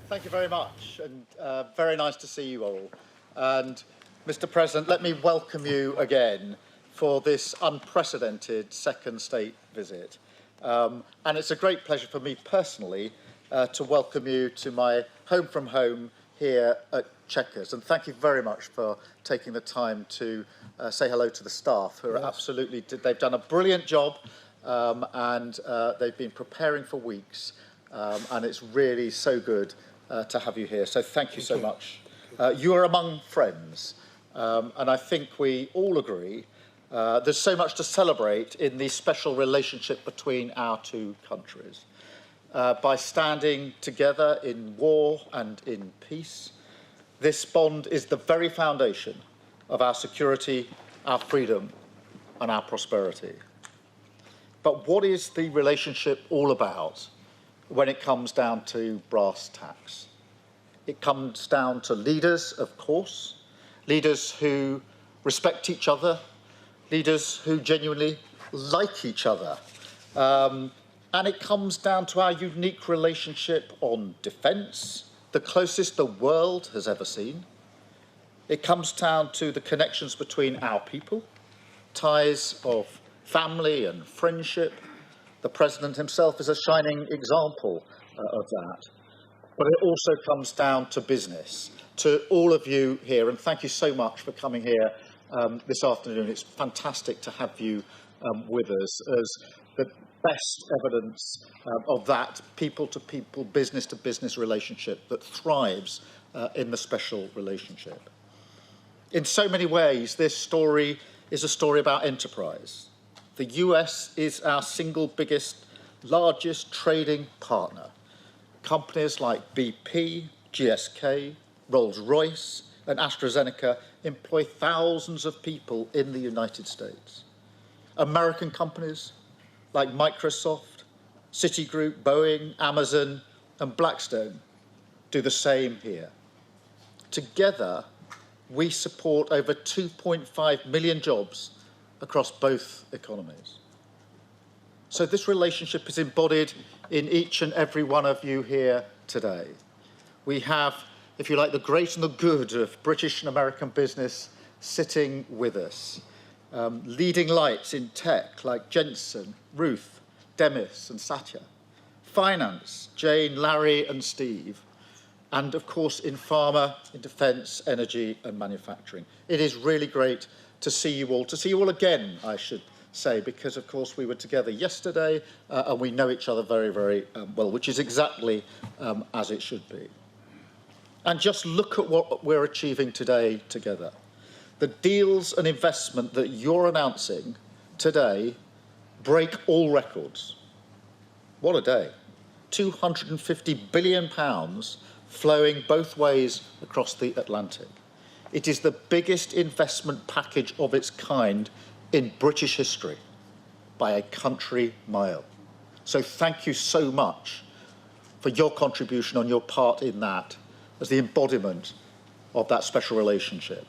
Thank you very much, and very nice to see you all. And Mr. President, let me welcome you again for this unprecedented second state visit. And it's a great pleasure for me personally to welcome you to my home from home here at Chequers. And thank you very much for taking the time to say hello to the staff who are absolutely, they've done a brilliant job and they've been preparing for weeks. And it's really so good to have you here. So thank you so much. You are among friends. And I think we all agree there's so much to celebrate in the special relationship between our two countries. By standing together in war and in peace, this bond is the very foundation of our security, our freedom, and our prosperity. But what is the relationship all about when it comes down to brass tacks? It comes down to leaders, of course, leaders who respect each other, leaders who genuinely like each other. And it comes down to our unique relationship on defence, the closest the world has ever seen. It comes down to the connections between our people, ties of family and friendship. The President himself is a shining example of that. But it also comes down to business, to all of you here, and thank you so much for coming here this afternoon. It's fantastic to have you with us as the best evidence of that people-to-people, business-to-business relationship that thrives in the special relationship. In so many ways, this story is a story about enterprise. The US is our single biggest, largest trading partner. Companies like BP, GSK, Rolls-Royce and AstraZeneca employ thousands of people in the United States. American companies like Microsoft, Citigroup, Boeing, Amazon and Blackstone do the same here. Together, we support over 2.5 million jobs across both economies. So this relationship is embodied in each and every one of you here today. We have, if you like, the great and the good of British and American business sitting with us. Leading lights in tech like Jensen, Ruth, Demis and Satya. Finance, Jane, Larry and Steve. And of course in pharma, in defence, energy and manufacturing. It is really great to see you all again, I should say, because of course we were together yesterday and we know each other very, very well, which is exactly as it should be. And just look at what we're achieving today together. The deals and investment that you're announcing today break all records. What a day. £250 billion flowing both ways across the Atlantic. It is the biggest investment package of its kind in British history by a country mile. So thank you so much for your contribution on your part in that as the embodiment of that special relationship.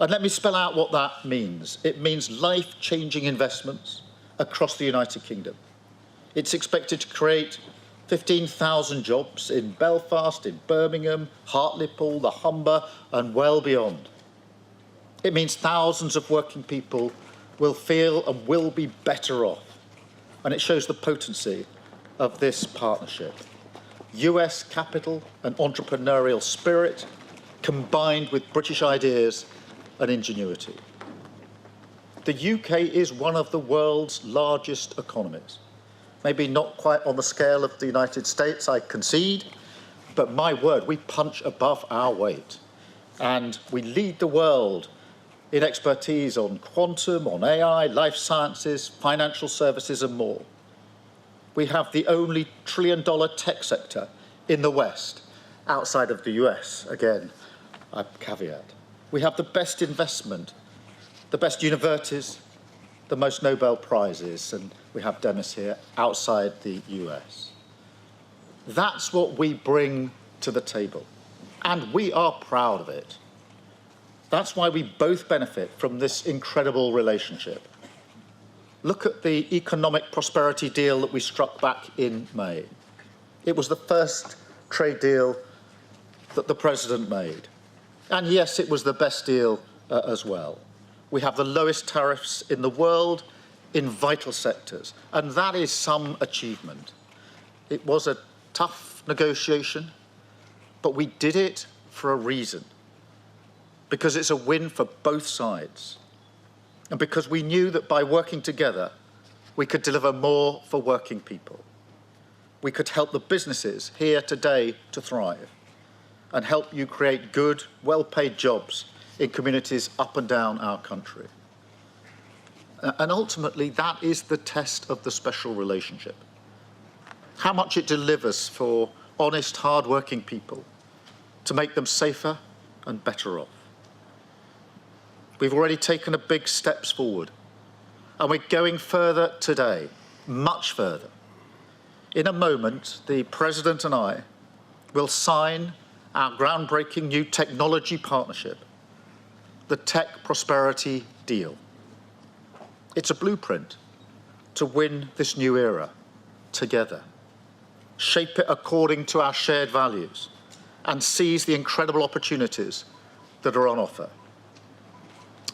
And let me spell out what that means. It means life-changing investments across the United Kingdom. It's expected to create 15,000 jobs in Belfast, in Birmingham, Hartlepool, the Humber, and well beyond. It means thousands of working people will feel and will be better off. And it shows the potency of this partnership. US capital and entrepreneurial spirit combined with British ideas and ingenuity. The UK is one of the world's largest economies. Maybe not quite on the scale of the United States, I concede, but my word, we punch above our weight. And we lead the world in expertise on quantum, on AI, life sciences, financial services and more. We have the only trillion-dollar tech sector in the West, outside of the US, again, I caveat. We have the best investment, the best universities, the most Nobel Prizes, and we have Demis here, outside the US. That's what we bring to the table, and we are proud of it. That's why we both benefit from this incredible relationship. Look at the economic prosperity deal that we struck back in May. It was the first trade deal that the President made. And yes, it was the best deal as well. We have the lowest tariffs in the world in vital sectors, and that is some achievement. It was a tough negotiation, but we did it for a reason, because it's a win for both sides, and because we knew that by working together, we could deliver more for working people. We could help the businesses here today to thrive and help you create good, well-paid jobs in communities up and down our country. And ultimately, that is the test of the special relationship. How much it delivers for honest, hard-working people to make them safer and better off. We've already taken a big steps forward, and we're going further today, much further. In a moment, the President and I will sign our groundbreaking new technology partnership, the Tech Prosperity Deal. It's a blueprint to win this new era together, shape it according to our shared values, and seize the incredible opportunities that are on offer.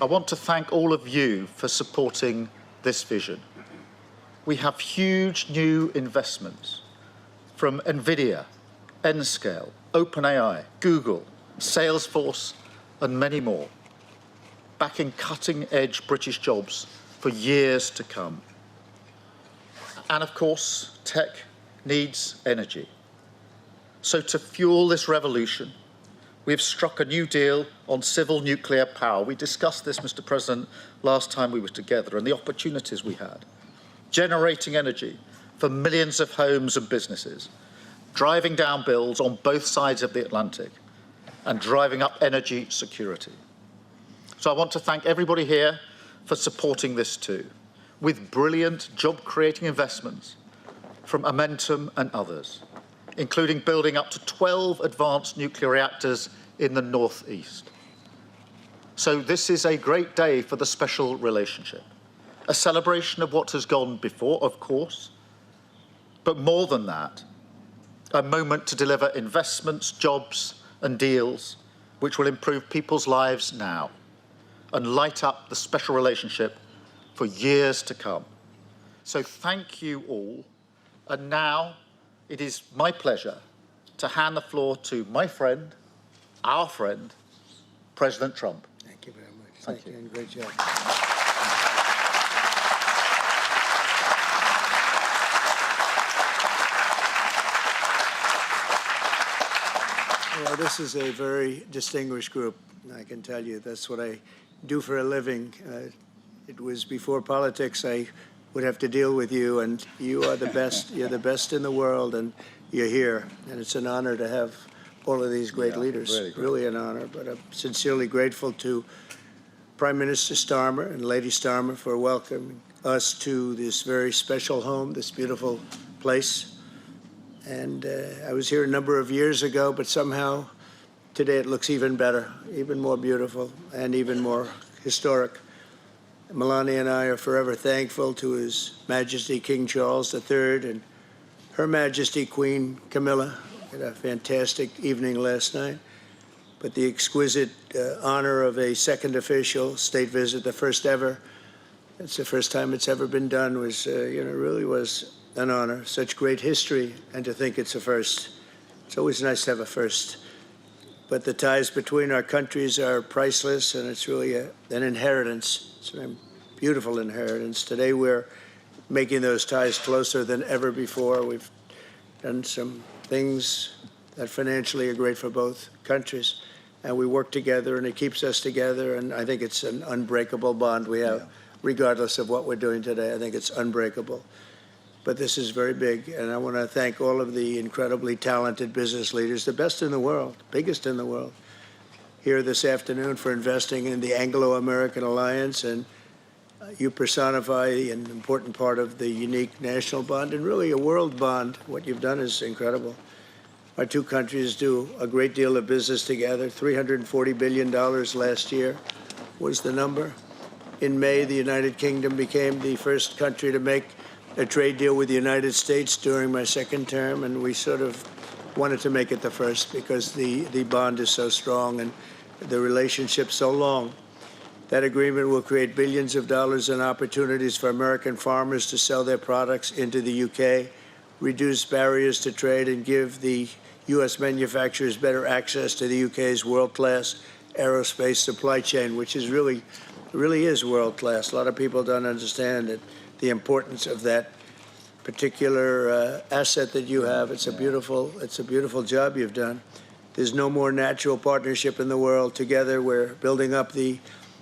I want to thank all of you for supporting this vision. We have huge new investments from NVIDIA, Nscale, OpenAI, Google, Salesforce, and many more, backing cutting-edge British jobs for years to come. And of course, tech needs energy. So to fuel this revolution, we've struck a new deal on civil nuclear power. We discussed this, Mr. President, last time we were together, and the opportunities we had. Generating energy for millions of homes and businesses, driving down bills on both sides of the Atlantic, and driving up energy security. So I want to thank everybody here for supporting this too, with brilliant job-creating investments from Momentum and others, including building up to 12 advanced nuclear reactors in the northeast. So this is a great day for the special relationship, a celebration of what has gone before, of course, but more than that, a moment to deliver investments, jobs, and deals which will improve people's lives now and light up the special relationship for years to come. So thank you all. And now it is my pleasure to hand the floor to my friend, our friend, President Trump. Thank you very much. Thank you. And great job. Well, this is a very distinguished group. I can tell you that's what I do for a living. It was before politics. I would have to deal with you, and you are the best. You're the best in the world, and you're here. And it's an honor to have all of these great leaders. Really an honor. But I'm sincerely grateful to Prime Minister Starmer and Lady Starmer for welcoming us to this very special home, this beautiful place. And I was here a number of years ago, but somehow today it looks even better, even more beautiful, and even more historic. Melania and I are forever thankful to His Majesty King Charles III and Her Majesty Queen Camilla. We had a fantastic evening last night. But the exquisite honor of a second official state visit, the first ever, it's the first time it's ever been done, was, really was an honor. Such great history, and to think it's a first. It's always nice to have a first. But the ties between our countries are priceless, and it's really an inheritance. It's a beautiful inheritance. Today we're making those ties closer than ever before. We've done some things that financially are great for both countries, and we work together, and it keeps us together, and I think it's an unbreakable bond we have, regardless of what we're doing today. I think it's unbreakable. But this is very big, and I want to thank all of the incredibly talented business leaders, the best in the world, biggest in the world, here this afternoon for investing in the Anglo-American Alliance, and you personify an important part of the unique national bond and really a world bond. What you've done is incredible. Our two countries do a great deal of business together. $340 billion last year was the number. In May, the United Kingdom became the first country to make a trade deal with the United States during my second term, and we sort of wanted to make it the first because the bond is so strong and the relationship so long. That agreement will create billions of dollars in opportunities for American farmers to sell their products into the UK, reduce barriers to trade, and give the U.S. manufacturers better access to the UK's world-class aerospace supply chain, which is really is world-class. A lot of people don't understand it, the importance of that particular asset that you have. It's a beautiful job you've done. There's no more natural partnership in the world. Together, we're building up the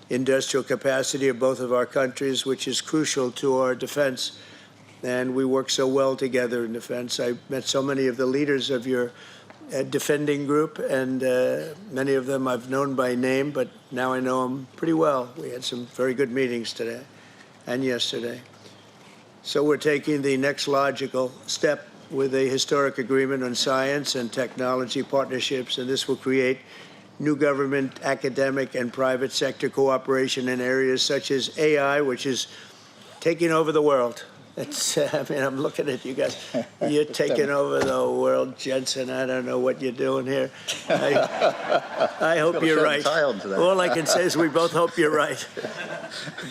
industrial capacity of both of our countries, which is crucial to our defense. And we work so well together in defense. I met so many of the leaders of your defending group, and many of them I've known by name, but now I know them pretty well. We had some very good meetings today and yesterday. So we're taking the next logical step with a historic agreement on science and technology partnerships, and this will create new government, academic, and private sector cooperation in areas such as AI, which is taking over the world. I mean, I'm looking at you guys. You're taking over the world, Jensen. I don't know what you're doing here. I hope you're right. All I can say is we both hope you're right.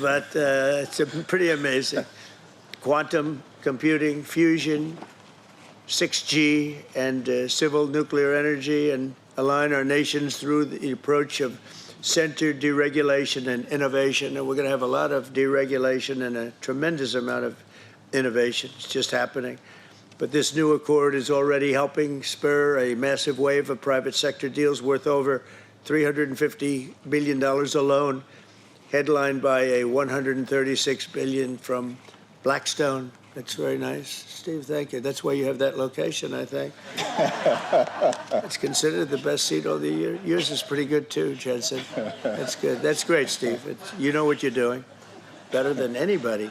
But it's pretty amazing. Quantum computing, fusion, 6G, and civil nuclear energy, and align our nations through the approach of centered deregulation and innovation. And we're going to have a lot of deregulation and a tremendous amount of innovation. It's just happening. But this new accord is already helping spur a massive wave of private sector deals worth over $350 billion alone, headlined by a $136 billion from Blackstone. That's very nice. Steve, thank you. That's why you have that location, I think. It's considered the best seat all the year. Yours is pretty good, too, Jensen. That's good. That's great, Steve. You know what you're doing better than anybody.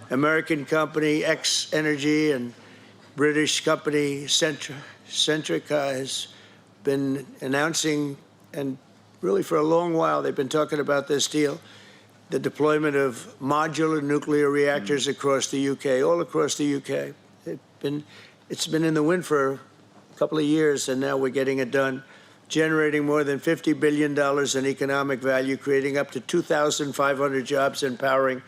American company X Energy and British company Centrica has been announcing, and really for a long while they've been talking about this deal, the deployment of modular nuclear reactors across the UK, all across the UK. It's been in the wind for a couple of years, and now we're getting it done, generating more than $50 billion in economic value, creating up to 2,500 jobs, and powering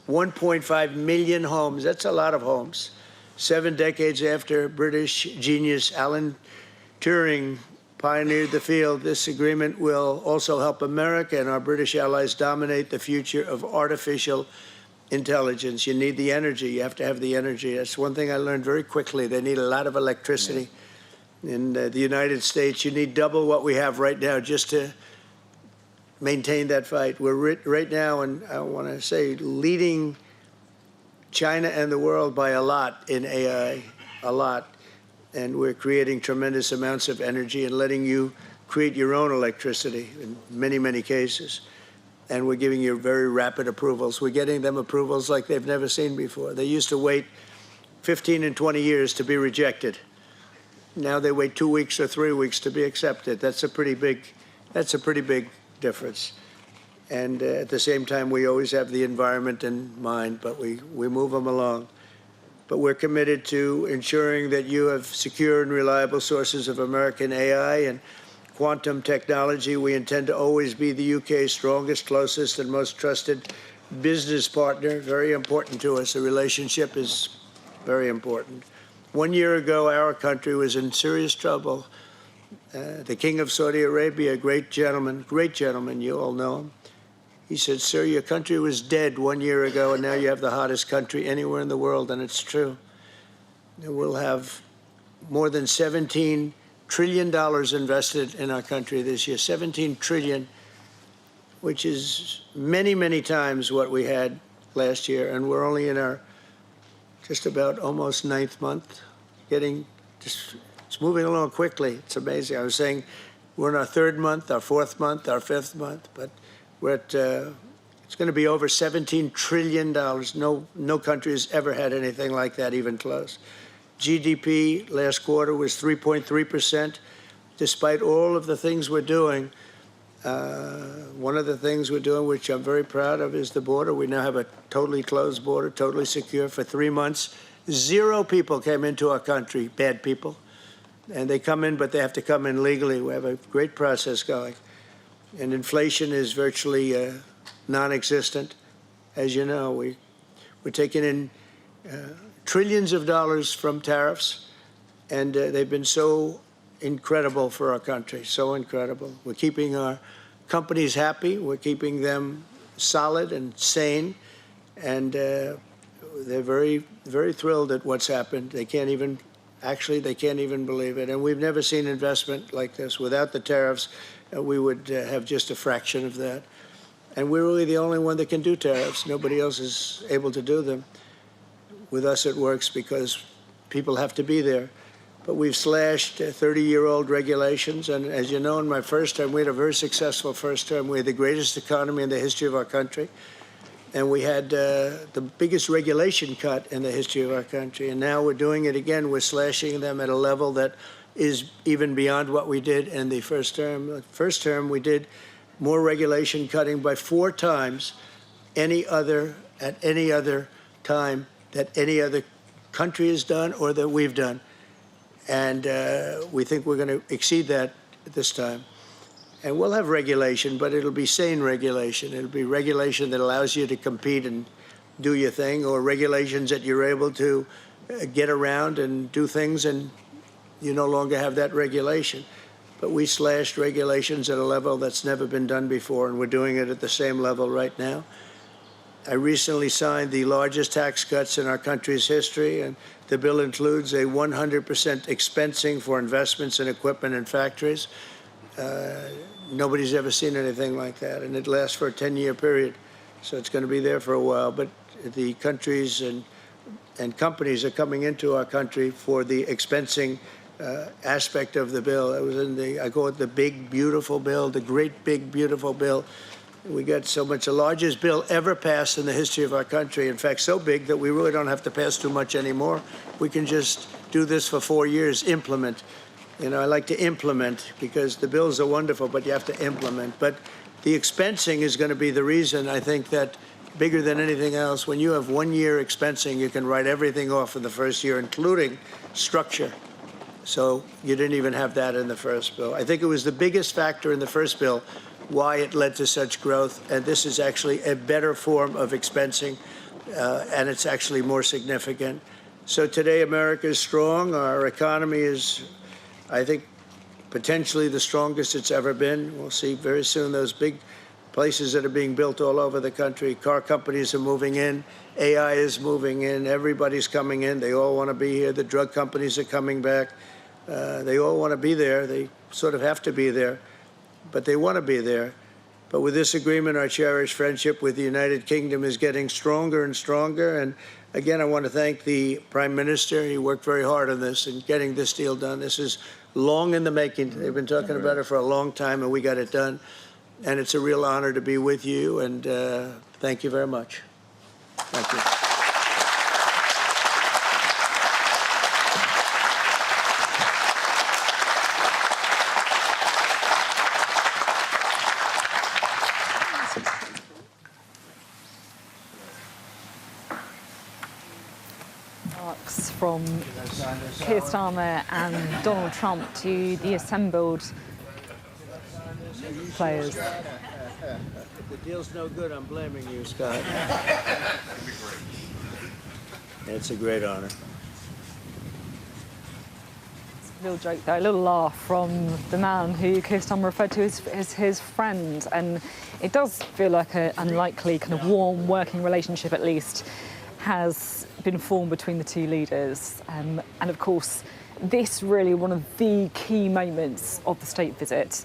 1.5 million homes. That's a lot of homes. 7 decades after British genius Alan Turing pioneered the field, this agreement will also help America and our British allies dominate the future of artificial intelligence. You need the energy. You have to have the energy. That's one thing I learned very quickly. They need a lot of electricity. In the United States, you need double what we have right now just to maintain that fight. We're right now, and I want to say, leading China and the world by a lot in AI, a lot. And we're creating tremendous amounts of energy and letting you create your own electricity in many, many cases. And we're giving you very rapid approvals. We're getting them approvals like they've never seen before. They used to wait 15 and 20 years to be rejected. Now they wait 2 weeks or 3 weeks to be accepted. That's a pretty big difference. And at the same time, we always have the environment in mind, but we move them along. But we're committed to ensuring that you have secure and reliable sources of American AI and quantum technology. We intend to always be the UK's strongest, closest, and most trusted business partner. Very important to us. The relationship is very important. 1 year ago, our country was in serious trouble. The King of Saudi Arabia, a great gentleman, you all know him. He said, "Sir, your country was dead 1 year ago, and now you have the hottest country anywhere in the world," and it's true. We'll have more than $17 trillion invested in our country this year, 17 trillion, which is many, many times what we had last year, and we're only in our just about almost 9th month, it's moving along quickly. It's amazing. I was saying we're in our 3rd month, our 4th month, our 5th month, but we're at, it's going to be over $17 trillion. No country has ever had anything like that, even close. GDP last quarter was 3.3%. Despite all of the things we're doing, one of the things we're doing, which I'm very proud of, is the border. We now have a totally closed border, totally secure for 3 months. 0 people came into our country, bad people. And they come in, but they have to come in legally. We have a great process going. And inflation is virtually non-existent. As you know, we're taking in trillions of dollars from tariffs, and they've been so incredible for our country, so incredible. We're keeping our companies happy. We're keeping them solid and sane, and they're very, very thrilled at what's happened. They can't even believe it. And we've never seen investment like this. Without the tariffs, we would have just a fraction of that. And we're really the only one that can do tariffs. Nobody else is able to do them. With us, it works because people have to be there. But we've slashed 30-year-old regulations. And as you know, in my first term, we had a very successful first term. We had the greatest economy in the history of our country. And we had the biggest regulation cut in the history of our country. And now we're doing it again. We're slashing them at a level that is even beyond what we did in the first term. The first term, we did more regulation cutting by 4 times at any other time that any other country has done or that we've done. And we think we're going to exceed that this time. And we'll have regulation, but it'll be sane regulation. It'll be regulation that allows you to compete and do your thing, or regulations that you're able to get around and do things and you no longer have that regulation. But we slashed regulations at a level that's never been done before, and we're doing it at the same level right now. I recently signed the largest tax cuts in our country's history, and the bill includes a 100% expensing for investments in equipment and factories. Nobody's ever seen anything like that, and it lasts for a 10-year period, so it's going to be there for a while. But the countries and companies are coming into our country for the expensing aspect of the bill. It was in I call it the big, beautiful bill, the great, big, beautiful bill. We got so much, the largest bill ever passed in the history of our country. In fact, so big that we really don't have to pass too much anymore. We can just do this for 4 years, implement. You know, I like to implement because the bills are wonderful, but you have to implement. But the expensing is going to be the reason, I think, that bigger than anything else, when you have 1 year expensing, you can write everything off in the first year, including structure. So you didn't even have that in the first bill. I think it was the biggest factor in the first bill why it led to such growth. And this is actually a better form of expensing, and it's actually more significant. So today, America is strong. Our economy is, I think, potentially the strongest it's ever been. We'll see very soon those big places that are being built all over the country. Car companies are moving in. AI is moving in. Everybody's coming in. They all want to be here. The drug companies are coming back. They all want to be there. They sort of have to be there, but they want to be there. But with this agreement, our cherished friendship with the United Kingdom is getting stronger and stronger. And again, I want to thank the Prime Minister. He worked very hard on this and getting this deal done. This is long in the making. They've been talking about it for a long time, and we got it done. And it's a real honor to be with you. And thank you very much. Thank you. From Keir Starmer and Donald Trump to the assembled players. If the deal's no good, I'm blaming you, Scott. It's a great honor. It's a little joke there, a little laugh from the man who Keir Starmer referred to as his friend. And it does feel like an unlikely kind of warm working relationship, at least, has been formed between the two leaders. And of course, this really one of the key moments of the state visit.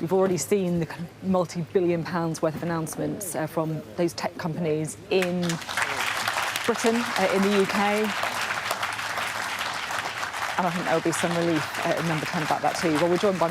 We've already seen the multi-billion pounds worth of announcements from those tech companies in Britain, in the UK. And I think there'll be some relief in Number 10 about that too. Well, we're joined by